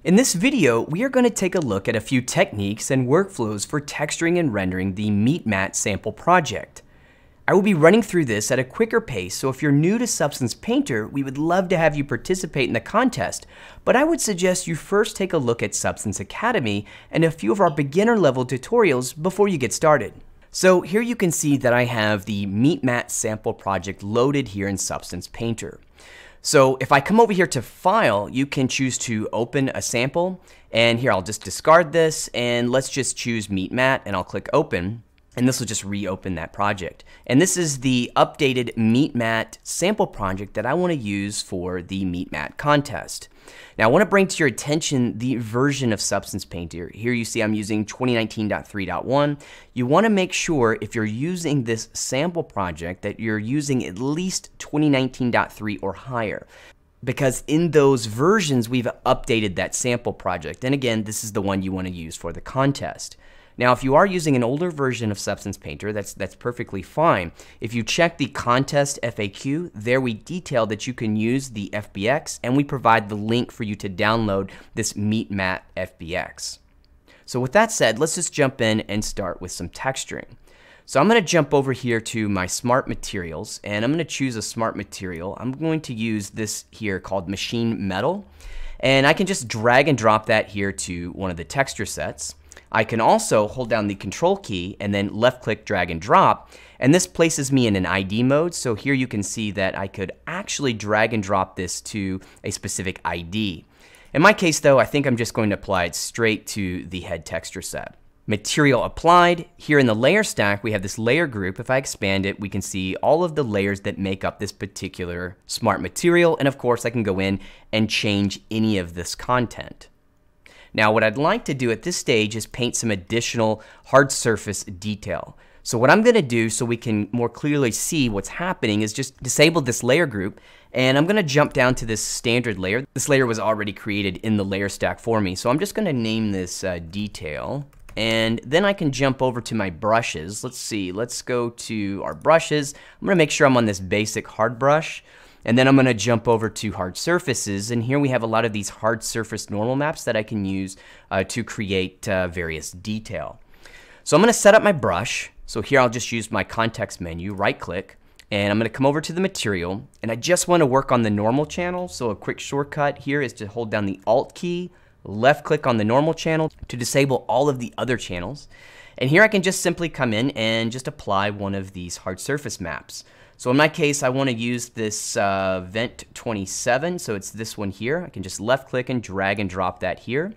In this video, we are going to take a look at a few techniques and workflows for texturing and rendering the meat mat sample project. I will be running through this at a quicker pace, so if you're new to Substance Painter, we would love to have you participate in the contest, but I would suggest you first take a look at Substance Academy and a few of our beginner level tutorials before you get started. So here you can see that I have the meat mat sample project loaded here in Substance Painter. So if I come over here to File, you can choose to open a sample, and here I'll just discard this, and let's just choose meat mat, and I'll click open, and this will just reopen that project. And this is the updated meat mat sample project that I want to use for the meat mat contest. Now I want to bring to your attention the version of Substance Painter. Here you see I'm using 2019.3.1. You want to make sure if you're using this sample project that you're using at least 2019.3 or higher, because in those versions we've updated that sample project. And again, this is the one you want to use for the contest. Now, if you are using an older version of Substance Painter, that's perfectly fine. If you check the contest FAQ, there we detail that you can use the FBX, and we provide the link for you to download this meat mat FBX. So with that said, let's just jump in and start with some texturing. So I'm going to jump over here to my Smart Materials, and I'm going to choose a Smart Material. I'm going to use this here called Machine Metal, and I can just drag and drop that here to one of the texture sets. I can also hold down the Control key and then left click, drag and drop, and this places me in an ID mode. So here you can see that I could actually drag and drop this to a specific ID. In my case though, I think I'm just going to apply it straight to the head texture set. Material applied. Here in the layer stack, we have this layer group. If I expand it, we can see all of the layers that make up this particular smart material, and of course I can go in and change any of this content. Now what I'd like to do at this stage is paint some additional hard surface detail. So what I'm going to do so we can more clearly see what's happening is just disable this layer group, and I'm going to jump down to this standard layer. This layer was already created in the layer stack for me, so I'm just going to name this detail, and then I can jump over to my brushes. Let's see, let's go to our brushes. I'm going to make sure I'm on this basic hard brush. And then I'm going to jump over to hard surfaces, and here we have a lot of these hard surface normal maps that I can use to create various detail. So I'm going to set up my brush. So here I'll just use my context menu, right click, and I'm going to come over to the material, and I just want to work on the normal channel. So a quick shortcut here is to hold down the Alt key, left click on the normal channel to disable all of the other channels. And here I can just simply come in and just apply one of these hard surface maps. So in my case, I want to use this Vent 27, so it's this one here. I can just left click and drag and drop that here.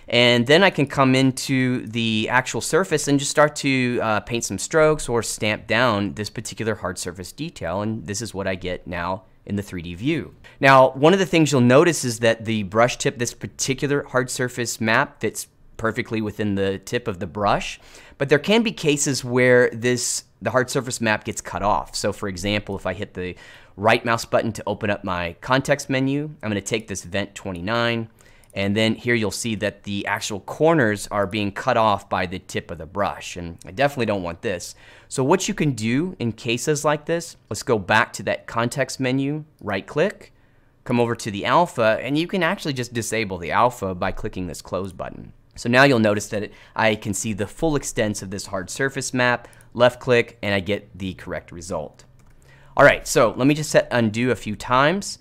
And then I can come into the actual surface and just start to paint some strokes or stamp down this particular hard surface detail, and this is what I get now in the 3D view. Now, one of the things you'll notice is that the brush tip, this particular hard surface map, fits perfectly within the tip of the brush, but there can be cases where the hard surface map gets cut off. So for example, if I hit the right mouse button to open up my context menu, I'm going to take this Vent 29, and then here you'll see that the actual corners are being cut off by the tip of the brush, and I definitely don't want this. So what you can do in cases like this, let's go back to that context menu, right click, come over to the alpha, and you can actually just disable the alpha by clicking this close button. So now you'll notice that I can see the full extent of this hard surface map, left click, and I get the correct result. All right, so let me just undo a few times.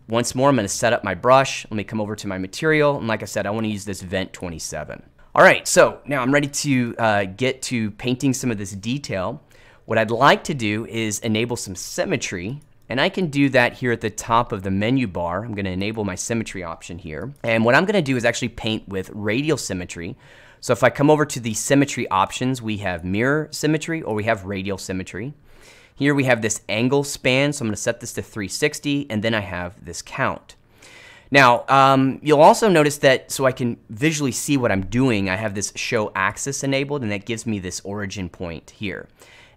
Once more, I'm going to set up my brush. Let me come over to my material, and like I said, I want to use this Vent 27. All right, so now I'm ready to get to painting some of this detail. What I'd like to do is enable some symmetry, and I can do that here at the top of the menu bar. I'm going to enable my symmetry option here. And what I'm going to do is actually paint with radial symmetry. So if I come over to the symmetry options, we have mirror symmetry or we have radial symmetry. Here we have this angle span, so I'm going to set this to 360, and then I have this count. Now, you'll also notice that so I can visually see what I'm doing, I have this show axis enabled, and that gives me this origin point here.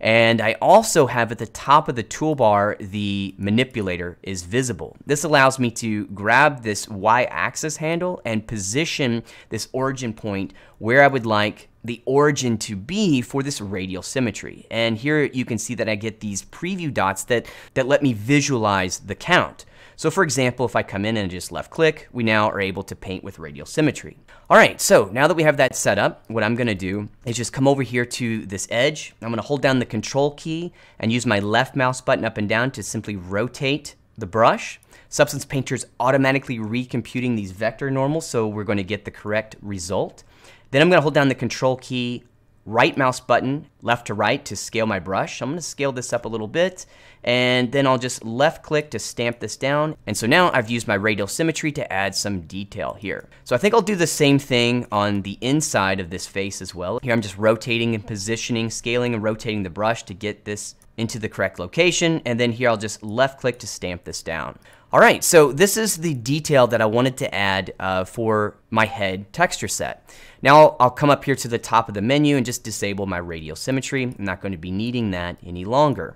And I also have at the top of the toolbar, the manipulator is visible. This allows me to grab this Y-axis handle and position this origin point where I would like the origin to be for this radial symmetry. And here you can see that I get these preview dots that let me visualize the count. So for example, if I come in and just left click, we now are able to paint with radial symmetry. All right, so now that we have that set up, what I'm gonna do is just come over here to this edge. I'm gonna hold down the control key and use my left mouse button up and down to simply rotate the brush. Substance Painter's automatically recomputing these vector normals, so we're going to get the correct result. Then I'm going to hold down the control key, right mouse button, left to right to scale my brush. I'm going to scale this up a little bit, and then I'll just left click to stamp this down. And so now I've used my radial symmetry to add some detail here. So I think I'll do the same thing on the inside of this face as well. Here I'm just rotating and positioning, scaling and rotating the brush to get this into the correct location, and then here I'll just left click to stamp this down. All right, so this is the detail that I wanted to add for my head texture set. Now I'll come up here to the top of the menu and just disable my radial symmetry. I'm not going to be needing that any longer.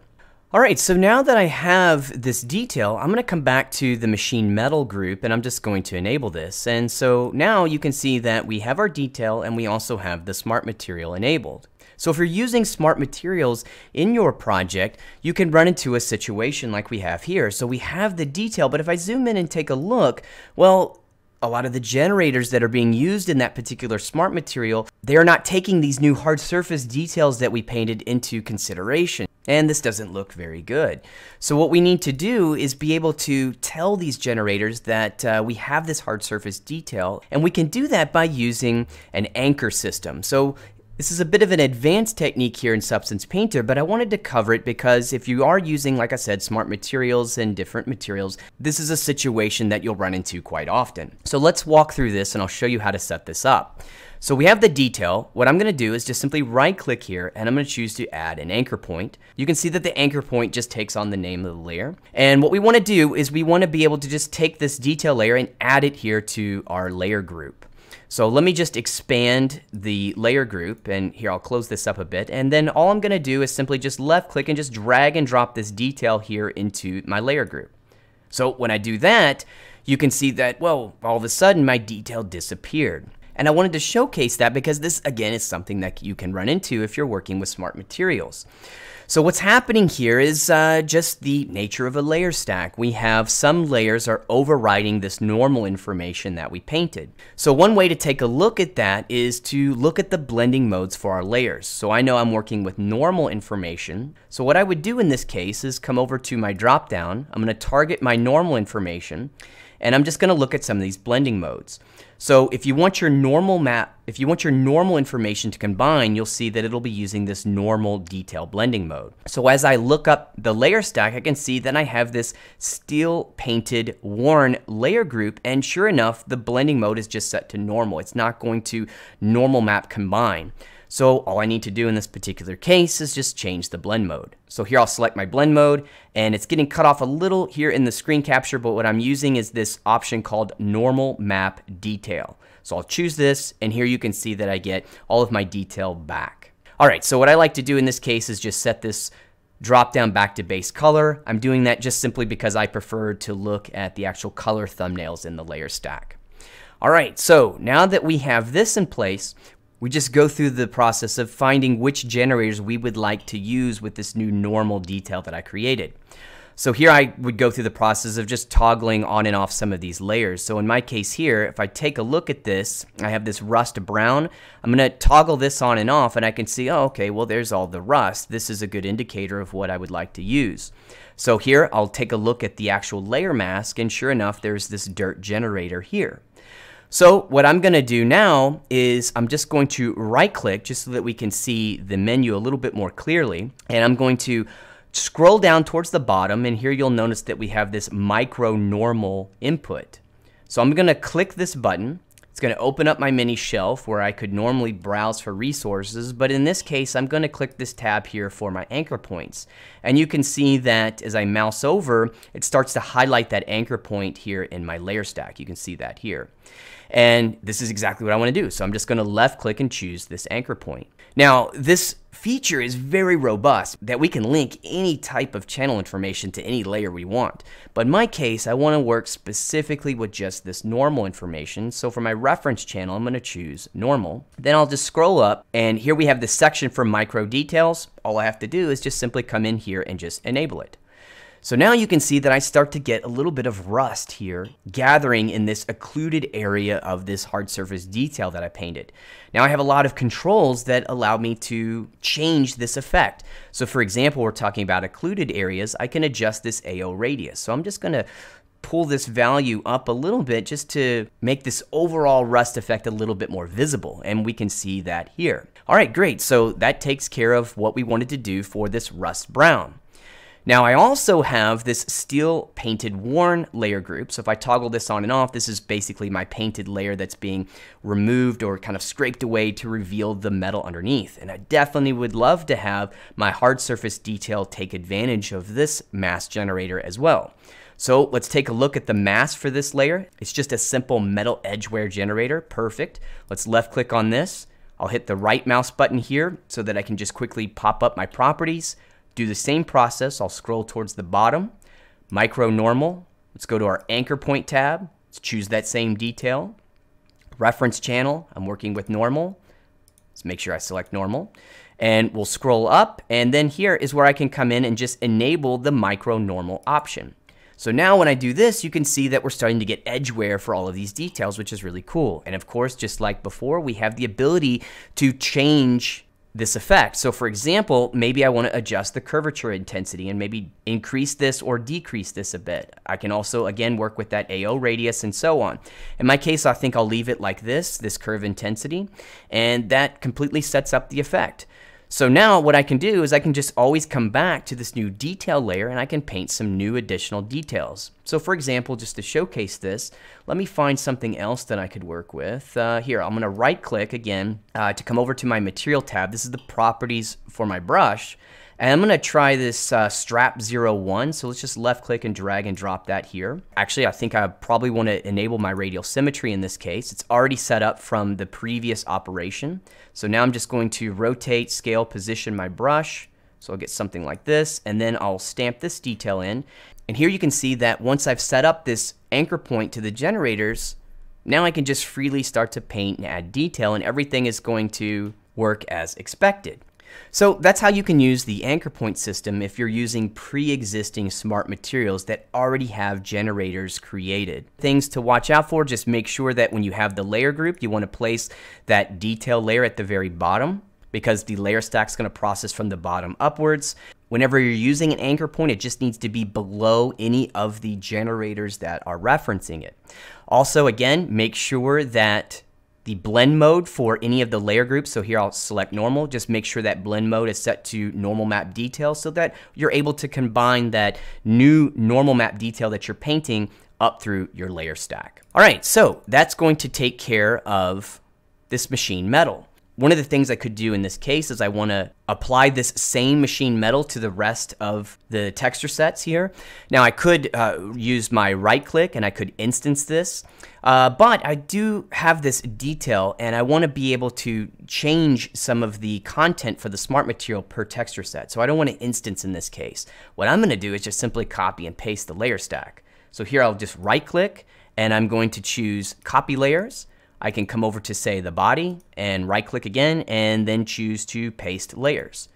All right, so now that I have this detail, I'm going to come back to the machine metal group and I'm just going to enable this. And so now you can see that we have our detail and we also have the smart material enabled. So if you're using smart materials in your project, you can run into a situation like we have here. So we have the detail, but if I zoom in and take a look, well, a lot of the generators that are being used in that particular smart material, they are not taking these new hard surface details that we painted into consideration. And this doesn't look very good. So what we need to do is be able to tell these generators that we have this hard surface detail, and we can do that by using an anchor system. So this is a bit of an advanced technique here in Substance Painter, but I wanted to cover it because if you are using, like I said, smart materials and different materials, this is a situation that you'll run into quite often. So let's walk through this and I'll show you how to set this up. So we have the detail. What I'm going to do is just simply right click here and I'm going to choose to add an anchor point. You can see that the anchor point just takes on the name of the layer. And what we want to do is we want to be able to just take this detail layer and add it here to our layer group. So let me just expand the layer group, and here I'll close this up a bit, and then all I'm going to do is simply just left click and just drag and drop this detail here into my layer group. So when I do that, you can see that, well, all of a sudden my detail disappeared. And I wanted to showcase that because this, again, is something that you can run into if you're working with smart materials. So what's happening here is just the nature of a layer stack. We have some layers are overriding this normal information that we painted. So one way to take a look at that is to look at the blending modes for our layers. So I know I'm working with normal information. So what I would do in this case is come over to my drop down. I'm going to target my normal information, and I'm just going to look at some of these blending modes. So if you want your normal map, if you want your normal information to combine, you'll see that it'll be using this normal detail blending mode. So as I look up the layer stack, I can see that I have this steel painted worn layer group, and sure enough, the blending mode is just set to normal. It's not going to normal map combine. So all I need to do in this particular case is just change the blend mode. So here I'll select my blend mode, and it's getting cut off a little here in the screen capture, but what I'm using is this option called Normal Map Detail. So I'll choose this, and here you can see that I get all of my detail back. All right, so what I like to do in this case is just set this drop down back to base color. I'm doing that just simply because I prefer to look at the actual color thumbnails in the layer stack. All right, so now that we have this in place, we just go through the process of finding which generators we would like to use with this new normal detail that I created. So here I would go through the process of just toggling on and off some of these layers. So in my case here, if I take a look at this, I have this rust brown. I'm going to toggle this on and off, and I can see, oh, okay, well, there's all the rust. This is a good indicator of what I would like to use. So here I'll take a look at the actual layer mask, and sure enough, there's this dirt generator here. So what I'm going to do now is I'm just going to right click just so that we can see the menu a little bit more clearly, and I'm going to scroll down towards the bottom, and here you'll notice that we have this micro normal input. So I'm going to click this button. It's going to open up my mini shelf where I could normally browse for resources, but in this case I'm going to click this tab here for my anchor points. And you can see that as I mouse over, it starts to highlight that anchor point here in my layer stack. You can see that here. And this is exactly what I want to do. So I'm just going to left click and choose this anchor point. Now, this feature is very robust that we can link any type of channel information to any layer we want. But in my case, I want to work specifically with just this normal information. So for my reference channel, I'm going to choose normal. Then I'll just scroll up, and here we have this section for micro details. All I have to do is just simply come in here and just enable it. So now you can see that I start to get a little bit of rust here gathering in this occluded area of this hard surface detail that I painted. Now I have a lot of controls that allow me to change this effect. So for example, we're talking about occluded areas. I can adjust this AO radius. So I'm just going to pull this value up a little bit just to make this overall rust effect a little bit more visible, and we can see that here. All right, great. So that takes care of what we wanted to do for this rust brown. Now I also have this steel painted worn layer group. So if I toggle this on and off, this is basically my painted layer that's being removed or kind of scraped away to reveal the metal underneath. And I definitely would love to have my hard surface detail take advantage of this mask generator as well. So let's take a look at the mask for this layer. It's just a simple metal edge wear generator. Perfect. Let's left click on this. I'll hit the right mouse button here so that I can just quickly pop up my properties. Do the same process. I'll scroll towards the bottom. Micro normal. Let's go to our anchor point tab. Let's choose that same detail. Reference channel. I'm working with normal. Let's make sure I select normal. And we'll scroll up. And then here is where I can come in and just enable the micro normal option. So now when I do this, you can see that we're starting to get edge wear for all of these details, which is really cool. And of course, just like before, we have the ability to change this effect. So for example, maybe I want to adjust the curvature intensity and maybe increase this or decrease this a bit. I can also, again, work with that AO radius and so on. In my case, I think I'll leave it like this curve intensity, and that completely sets up the effect. So now what I can do is I can just always come back to this new detail layer and I can paint some new additional details. So for example, just to showcase this, let me find something else that I could work with. Here, I'm going to right click again to come over to my material tab. This is the properties for my brush. And I'm going to try this strap 01. So let's just left click and drag and drop that here. Actually, I think I probably want to enable my radial symmetry in this case. It's already set up from the previous operation. So now I'm just going to rotate, scale, position my brush. So I'll get something like this, and then I'll stamp this detail in. And here you can see that once I've set up this anchor point to the generators, now I can just freely start to paint and add detail, and everything is going to work as expected. So that's how you can use the anchor point system if you're using pre-existing smart materials that already have generators created. Things to watch out for: just make sure that when you have the layer group, you want to place that detail layer at the very bottom, because the layer stack is going to process from the bottom upwards. Whenever you're using an anchor point, it just needs to be below any of the generators that are referencing it. Also, again, make sure that the blend mode for any of the layer groups, so here I'll select normal, just make sure that blend mode is set to normal map detail so that you're able to combine that new normal map detail that you're painting up through your layer stack. All right, so that's going to take care of this machine metal. One of the things I could do in this case is I want to apply this same machine metal to the rest of the texture sets here. Now I could use my right click and I could instance this, but I do have this detail and I want to be able to change some of the content for the smart material per texture set. So I don't want to instance in this case. What I'm going to do is just simply copy and paste the layer stack. So here I'll just right click and I'm going to choose copy layers. I can come over to, say, the body and right click again and then choose to paste layers.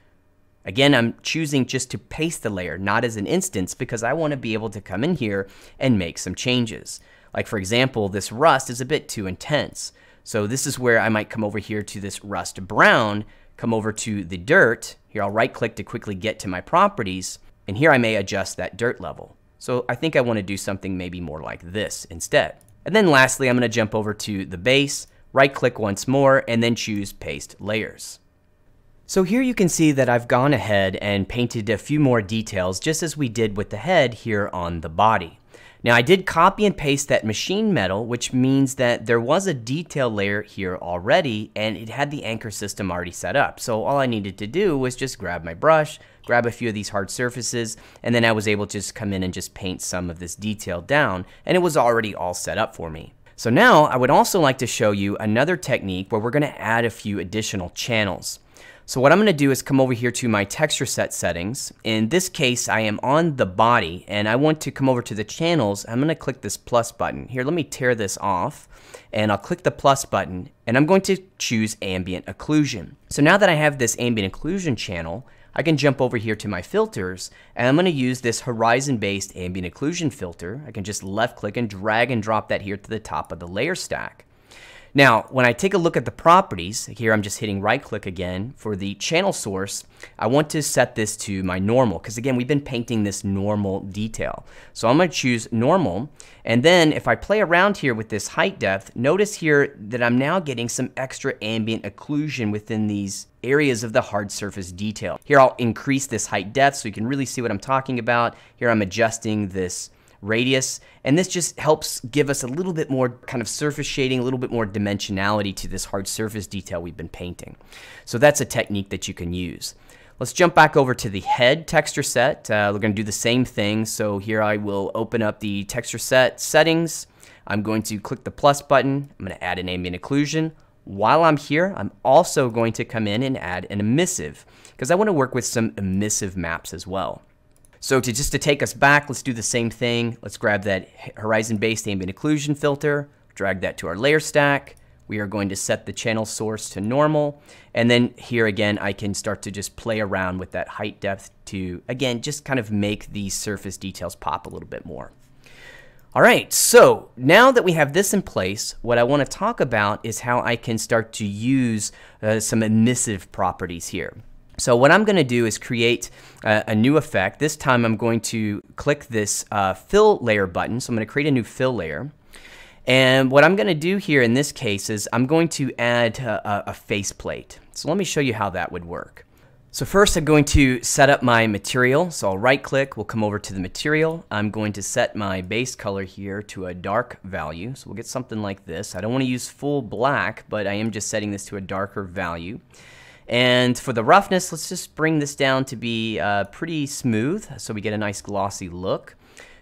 Again, I'm choosing just to paste the layer, not as an instance, because I want to be able to come in here and make some changes. Like for example, this rust is a bit too intense. So this is where I might come over here to this rust brown, come over to the dirt. Here I'll right click to quickly get to my properties, and here I may adjust that dirt level. So I think I want to do something maybe more like this instead. And then lastly, I'm going to jump over to the base, right click once more, and then choose paste layers. So here you can see that I've gone ahead and painted a few more details just as we did with the head here on the body. Now I did copy and paste that machine metal, which means that there was a detail layer here already and it had the anchor system already set up. So all I needed to do was just grab my brush, grab a few of these hard surfaces, and then I was able to just come in and just paint some of this detail down, and it was already all set up for me. So now I would also like to show you another technique where we're going to add a few additional channels. So what I'm going to do is come over here to my texture set settings. In this case, I am on the body and I want to come over to the channels. I'm going to click this plus button. Here, let me tear this off and I'll click the plus button and I'm going to choose Ambient Occlusion. So now that I have this Ambient Occlusion channel, I can jump over here to my filters, and I'm going to use this horizon-based ambient occlusion filter. I can just left-click and drag and drop that here to the top of the layer stack. Now, when I take a look at the properties, here I'm just hitting right-click again. For the channel source, I want to set this to my normal, because again, we've been painting this normal detail. So I'm going to choose normal, and then if I play around here with this height depth, notice here that I'm now getting some extra ambient occlusion within these areas of the hard surface detail. Here I'll increase this height depth so you can really see what I'm talking about. Here I'm adjusting this radius, and this just helps give us a little bit more kind of surface shading, a little bit more dimensionality to this hard surface detail we've been painting. So that's a technique that you can use. Let's jump back over to the head texture set. We're going to do the same thing. So here I will open up the texture set settings. I'm going to click the plus button. I'm going to add an ambient occlusion. While I'm here, I'm also going to come in and add an emissive, because I want to work with some emissive maps as well. So just to take us back, let's do the same thing. Let's grab that horizon-based ambient occlusion filter, drag that to our layer stack. We are going to set the channel source to normal. And then here again, I can start to just play around with that height depth to, again, just kind of make these surface details pop a little bit more. All right, so now that we have this in place, what I want to talk about is how I can start to use some emissive properties here. So what I'm going to do is create a new effect. This time I'm going to click this fill layer button. So I'm going to create a new fill layer. And what I'm going to do here in this case is I'm going to add a faceplate. So let me show you how that would work. So first I'm going to set up my material. So I'll right click, we'll come over to the material. I'm going to set my base color here to a dark value. So we'll get something like this. I don't want to use full black, but I am just setting this to a darker value. And for the roughness, let's just bring this down to be pretty smooth so we get a nice glossy look.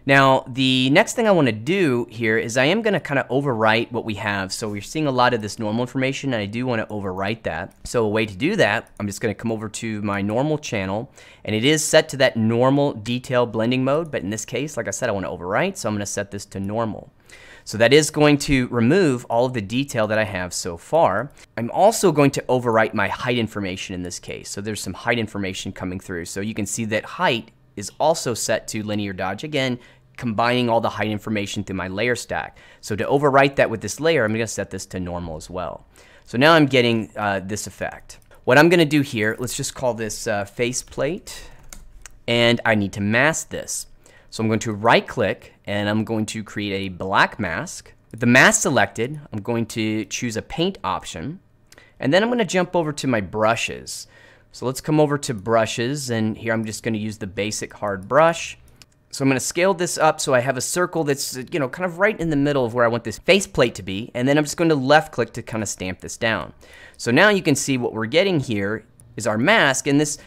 Now, the next thing I want to do here is I am going to kind of overwrite what we have. So we're seeing a lot of this normal information, and I do want to overwrite that. So a way to do that, I'm just going to come over to my normal channel, and it is set to that normal detail blending mode. But in this case, like I said, I want to overwrite, so I'm going to set this to normal. So that is going to remove all of the detail that I have so far. I'm also going to overwrite my height information in this case. So there's some height information coming through. So you can see that height is also set to linear dodge. Again, combining all the height information through my layer stack. So to overwrite that with this layer, I'm going to set this to normal as well. So now I'm getting this effect. What I'm going to do here, let's just call this faceplate, and I need to mask this. So I'm going to right click and I'm going to create a black mask. With the mask selected, I'm going to choose a paint option, and then I'm going to jump over to my brushes. So let's come over to brushes, and here I'm just going to use the basic hard brush. So I'm going to scale this up so I have a circle that's, kind of right in the middle of where I want this faceplate to be, and then I'm just going to left click to kind of stamp this down. So now you can see what we're getting here is our mask, and this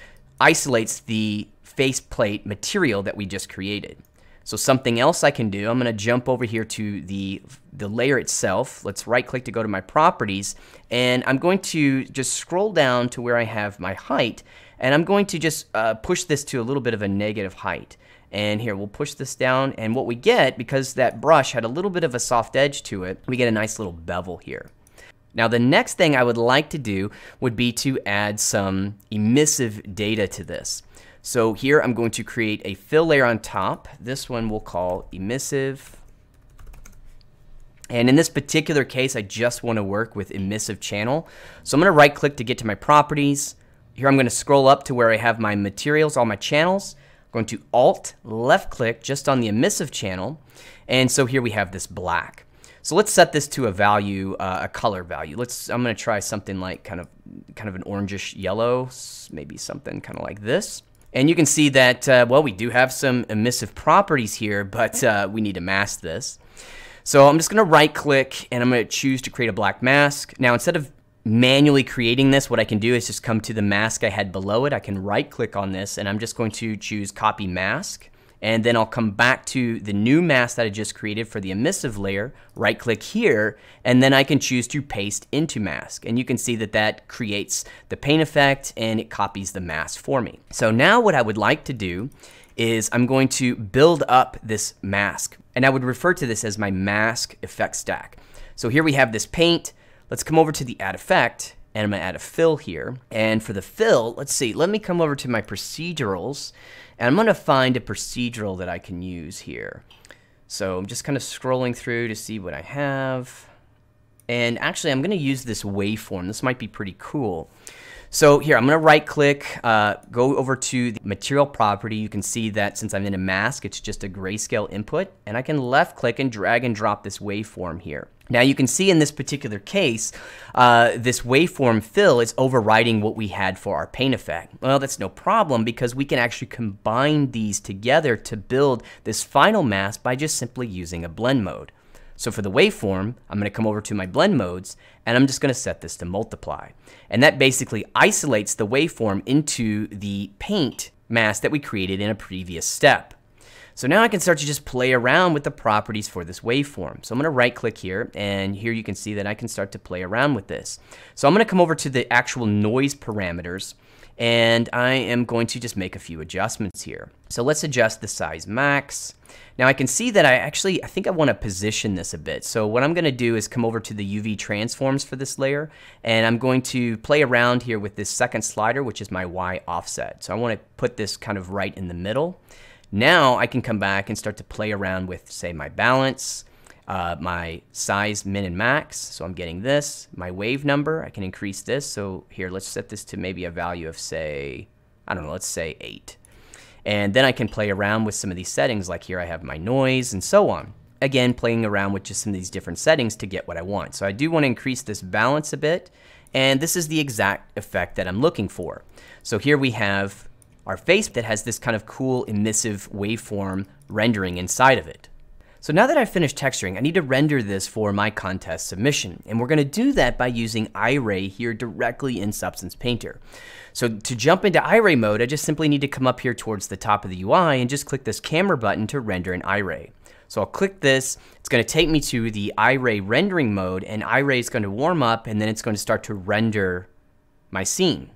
isolates the faceplate material that we just created. So something else I can do, I'm going to jump over here to the layer itself. Let's right click to go to my properties, and I'm going to just scroll down to where I have my height, and I'm going to just push this to a little bit of a negative height. And here, we'll push this down, and what we get, because that brush had a little bit of a soft edge to it, we get a nice little bevel here. Now the next thing I would like to do would be to add some emissive data to this. So here I'm going to create a fill layer on top. This one we'll call emissive. And in this particular case, I just want to work with emissive channel. So I'm going to right click to get to my properties. Here I'm going to scroll up to where I have my materials, all my channels. I'm going to Alt left click just on the emissive channel. And so here we have this black. So let's set this to a value, a color value. I'm going to try something like kind of an orangish yellow, maybe something kind of like this. And you can see that, well, we do have some emissive properties here, but we need to mask this. So I'm just going to right click and I'm going to choose to create a black mask. Now, instead of manually creating this, what I can do is just come to the mask I had below it. I can right click on this and I'm just going to choose copy mask. And then I'll come back to the new mask that I just created for the emissive layer, right click here, and then I can choose to paste into mask. And you can see that that creates the paint effect and it copies the mask for me. So now what I would like to do is I'm going to build up this mask, and I would refer to this as my mask effect stack. So here we have this paint. Let's come over to the add effect, and I'm gonna add a fill here. And for the fill, let's see, let me come over to my procedurals, and I'm gonna find a procedural that I can use here. So I'm just kind of scrolling through to see what I have. And actually, I'm gonna use this waveform. This might be pretty cool. So here, I'm gonna right click, go over to the material property. You can see that since I'm in a mask, it's just a grayscale input, and I can left click and drag and drop this waveform here. Now you can see in this particular case, this waveform fill is overriding what we had for our paint effect. Well, that's no problem because we can actually combine these together to build this final mask by just simply using a blend mode. So for the waveform, I'm gonna come over to my blend modes, and I'm just gonna set this to multiply. And that basically isolates the waveform into the paint mask that we created in a previous step. So now I can start to just play around with the properties for this waveform. So I'm gonna right click here, and here you can see that I can start to play around with this. So I'm gonna come over to the actual noise parameters, and I am going to just make a few adjustments here. So let's adjust the size max. Now I can see that I think I want to position this a bit. So what I'm going to do is come over to the UV transforms for this layer, and I'm going to play around here with this second slider, which is my Y offset. So I want to put this kind of right in the middle. Now I can come back and start to play around with, say, my balance, my size min and max. So I'm getting this. My wave number, I can increase this. So here, let's set this to maybe a value of, say, I don't know, let's say 8. And then I can play around with some of these settings, like here I have my noise and so on. Again, playing around with just some of these different settings to get what I want. So I do want to increase this balance a bit, and this is the exact effect that I'm looking for. So here we have our face that has this kind of cool emissive waveform rendering inside of it. So now that I've finished texturing, I need to render this for my contest submission. And we're going to do that by using iRay here directly in Substance Painter. So to jump into iRay mode, I just simply need to come up here towards the top of the UI and just click this camera button to render in iRay. So I'll click this, it's going to take me to the iRay rendering mode, and iRay is going to warm up, and then it's going to start to render my scene.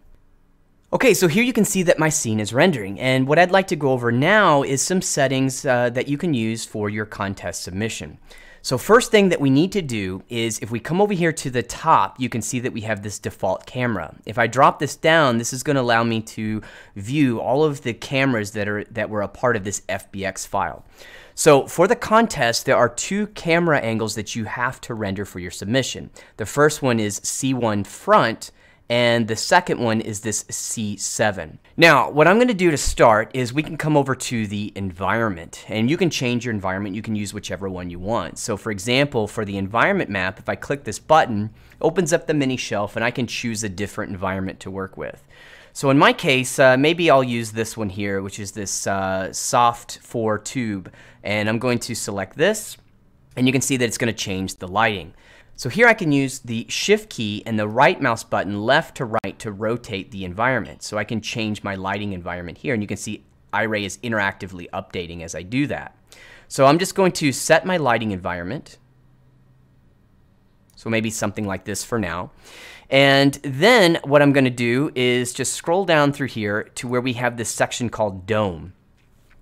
Okay, so here you can see that my scene is rendering, and what I'd like to go over now is some settings that you can use for your contest submission. So first thing that we need to do is if we come over here to the top, you can see that we have this default camera. If I drop this down, this is going to allow me to view all of the cameras that were a part of this FBX file. So for the contest, there are 2 camera angles that you have to render for your submission. The first one is C1 front, and the second one is this C7. Now, what I'm going to do to start is we can come over to the environment, and you can change your environment. You can use whichever one you want. So for example, for the environment map, if I click this button, it opens up the mini shelf, and I can choose a different environment to work with. So in my case, maybe I'll use this one here, which is this soft 4 tube, and I'm going to select this, and you can see that it's going to change the lighting. So here I can use the shift key and the right mouse button left to right to rotate the environment. So I can change my lighting environment here, and you can see iRay is interactively updating as I do that. So I'm just going to set my lighting environment. So maybe something like this for now. And then what I'm going to do is just scroll down through here to where we have this section called Dome.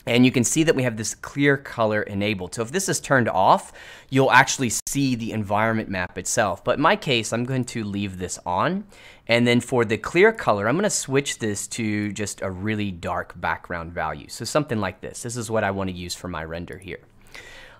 And you can see that we have this clear color enabled. So if this is turned off, you'll actually see the environment map itself. But in my case, I'm going to leave this on. And then for the clear color, I'm going to switch this to just a really dark background value. So something like this. This is what I want to use for my render here.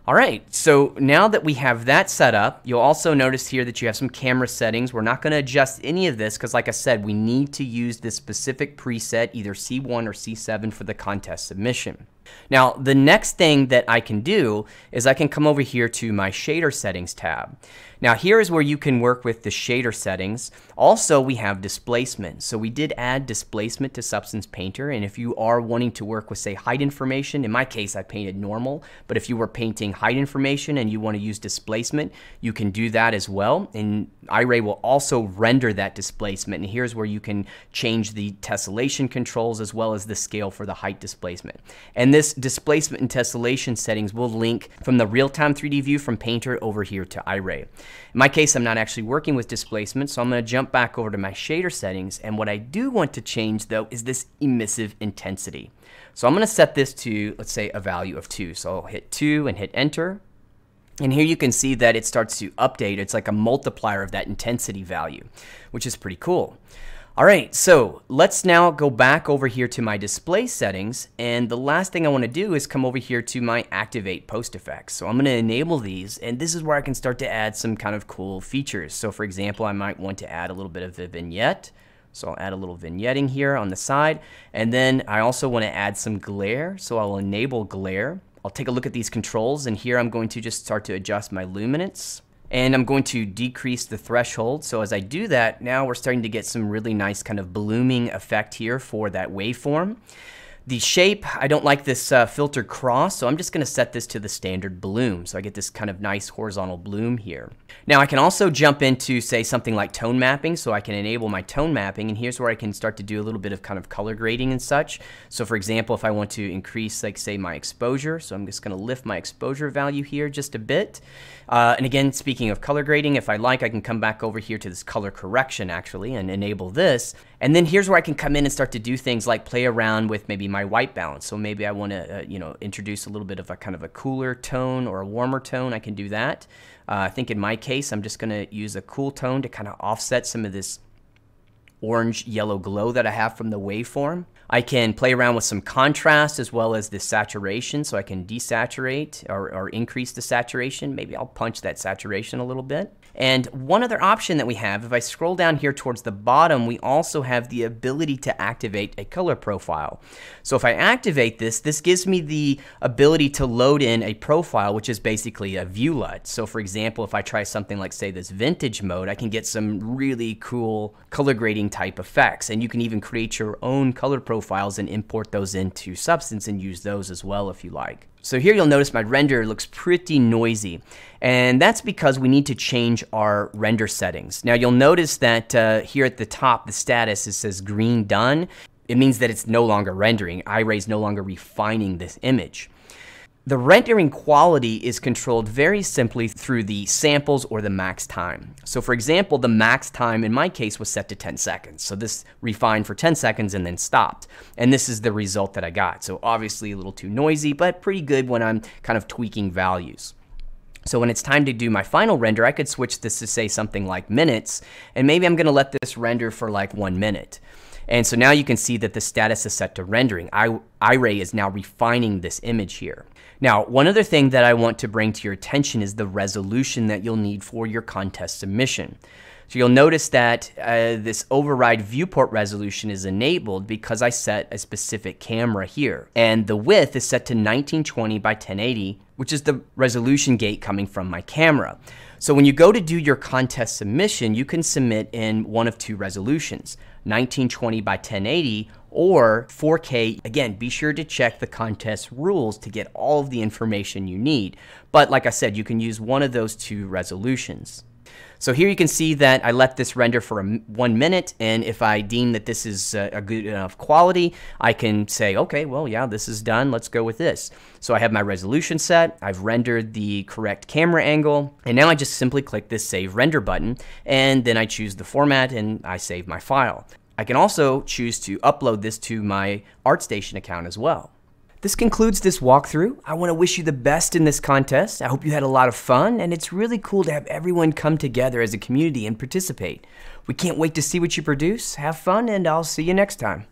All right, so now that we have that set up, you'll also notice here that you have some camera settings. We're not going to adjust any of this because, like I said, we need to use this specific preset, either C1 or C7 for the contest submission. Now, the next thing that I can do is I can come over here to my shader settings tab. Now, here is where you can work with the shader settings. Also, we have displacement. So we did add displacement to Substance Painter, and if you are wanting to work with, say, height information, in my case, I painted normal, but if you were painting height information and you want to use displacement, you can do that as well, and iRay will also render that displacement, and here's where you can change the tessellation controls as well as the scale for the height displacement. And this displacement and tessellation settings will link from the real-time 3D view from Painter over here to iRay. In my case, I'm not actually working with displacement, so I'm going to jump back over to my shader settings, and what I do want to change, though, is this emissive intensity. So I'm going to set this to, let's say, a value of 2. So I'll hit 2 and hit Enter. And here you can see that it starts to update. It's like a multiplier of that intensity value, which is pretty cool. All right, so let's now go back over here to my display settings, and the last thing I want to do is come over here to my activate post effects. So I'm going to enable these, and this is where I can start to add some kind of cool features. So for example, I might want to add a little bit of a vignette. So I'll add a little vignetting here on the side, and then I also want to add some glare, so I'll enable glare. I'll take a look at these controls, and here I'm going to just start to adjust my luminance. And I'm going to decrease the threshold. So as I do that, now we're starting to get some really nice kind of blooming effect here for that waveform. The shape, I don't like this filter cross, so I'm just going to set this to the standard bloom. So I get this kind of nice horizontal bloom here. Now I can also jump into, say, something like tone mapping, so I can enable my tone mapping, and here's where I can start to do a little bit of kind of color grading and such. So for example, if I want to increase, like, say, my exposure, so I'm just going to lift my exposure value here just a bit. And again, speaking of color grading, if I like, I can come back over here to this color correction actually and enable this. And then here's where I can come in and start to do things like play around with maybe my white balance. So maybe I want to, introduce a little bit of a kind of a cooler tone or a warmer tone. I can do that. I think in my case, I'm just going to use a cool tone to kind of offset some of this orange yellow glow that I have from the waveform. I can play around with some contrast as well as the saturation, so I can desaturate or increase the saturation. Maybe I'll punch that saturation a little bit. And one other option that we have, if I scroll down here towards the bottom, we also have the ability to activate a color profile. So if I activate this, this gives me the ability to load in a profile, which is basically a view LUT. So for example, if I try something like, say, this vintage mode, I can get some really cool color grading type effects. And you can even create your own color profiles and import those into Substance and use those as well if you like. So here you'll notice my render looks pretty noisy, and that's because we need to change our render settings. Now you'll notice that here at the top, the status, it says green done. It means that it's no longer rendering. iRay is no longer refining this image. The rendering quality is controlled very simply through the samples or the max time. So for example, the max time in my case was set to 10 seconds. So this refined for 10 seconds and then stopped. And this is the result that I got. So obviously a little too noisy, but pretty good when I'm kind of tweaking values. So when it's time to do my final render, I could switch this to, say, something like minutes, and maybe I'm going to let this render for like 1 minute. And so now you can see that the status is set to rendering. iRay is now refining this image here. Now, one other thing that I want to bring to your attention is the resolution that you'll need for your contest submission. So you'll notice that this override viewport resolution is enabled because I set a specific camera here. And the width is set to 1920 by 1080, which is the resolution gate coming from my camera. So when you go to do your contest submission, you can submit in one of two resolutions, 1920 by 1080 or 4K. Again, be sure to check the contest rules to get all of the information you need. But like I said, you can use one of those two resolutions. So here you can see that I let this render for 1 minute, and if I deem that this is a good enough quality, I can say, okay, well, yeah, this is done, let's go with this. So I have my resolution set, I've rendered the correct camera angle, and now I just simply click this Save Render button, and then I choose the format and I save my file. I can also choose to upload this to my ArtStation account as well. This concludes this walkthrough. I want to wish you the best in this contest. I hope you had a lot of fun, and it's really cool to have everyone come together as a community and participate. We can't wait to see what you produce. Have fun, and I'll see you next time.